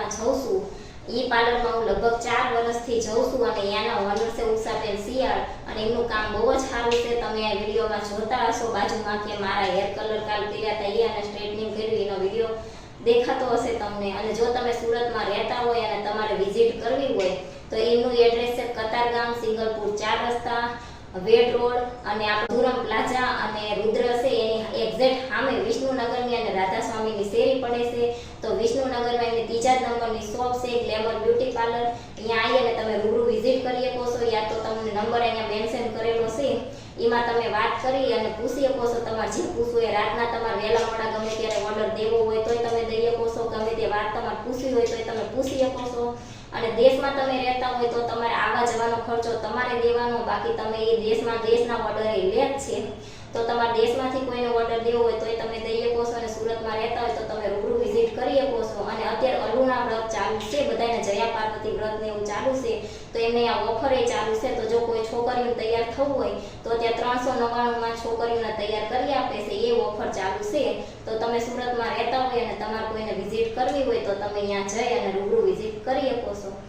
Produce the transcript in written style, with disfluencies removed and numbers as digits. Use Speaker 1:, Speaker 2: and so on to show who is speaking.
Speaker 1: પાર્લરમાં જઉં છું। એ પાર્લરમાં હું લગભગ 4 વર્ષથી જઉં છું અને અહીંયાના ઓનર છે ઉષાબેન શિયાળ અને એમનું કામ બહુ જ સારું છે। તમે આ વિડીયોમાં જોતા હશો બાજુમાં કે મારા હેર કલર કાલ કર્યા હતા એ અને સ્ટ્રેટનિંગ કર્યું એનો વિડીયો દેખાતો હશે તમને। અને જો તમે સુરતમાં રહેતા હોય અને તમારે વિઝિટ કરવી હોય તો એમનું એડ્રેસ છે કતારગામ સિંગલપુર 4 રસ્તા વેડ રોડ અને આપણે ધુરમ પ્લાઝા અને રુદ્ર છે એની એક્ઝેક્ટ સામે વિષ્ણુનગરની અને રાધાસ્વામીની શેરી પડે છે। તો વિષ્ણુનગરમાં એની 3 નંબરની શોપ છે ગ્લેમર બ્યુટી પાર્લર। અહીંયા આવી અને તમે રૂબરૂ વિઝિટ કરી શકો છો યા તો તમને નંબર અહીંયા મેન્શન કરેલો છે એમાં તમે વાત કરી અને પૂછી શકો છો તમારે જે પૂછવું એ રાતના તમારે વહેલા મોડા ગમે ત્યારે ઓર્ડર દેવો હોય તોય તમે દઈ શકો છો, ગમે તે વાત તમારે પૂછવી હોય તોય તમે પૂછી શકો છો। અને દેશમાં તમે રહેતા હોય તો તમારે આવવા જવાનો ખર્ચો તમારે દેવાનો, બાકી તમે એ દેશના ઓર્ડર એ લે જ છે। તો તમારે દેશમાંથી કોઈને ઓર્ડર દેવો હોય તોય તમે દઈ શકો છો અને સુરતમાં રહેતા હોય તો તમે રૂબરૂ વિઝિટ કરી શકો છો। અને અત્યારે અલુના વ્રત ચાલુ છે, બધાને જયા પાર્વતી વ્રત ને એવું ચાલુ છે તો એમને આ ઓફર એ ચાલુ છે। તો જો કોઈ છોકરીઓ તૈયાર થવું હોય તો ત્યાં 399 છોકરીઓને તૈયાર કરી આપે છે, એ ઓફર ચાલુ છે। તો તમે સુરતમાં રહેતા હોય અને તમારે કોઈને વિઝિટ કરવી હોય તો તમે અહીંયા જઈ અને રૂબરૂ વિઝિટ કરી શકો છો।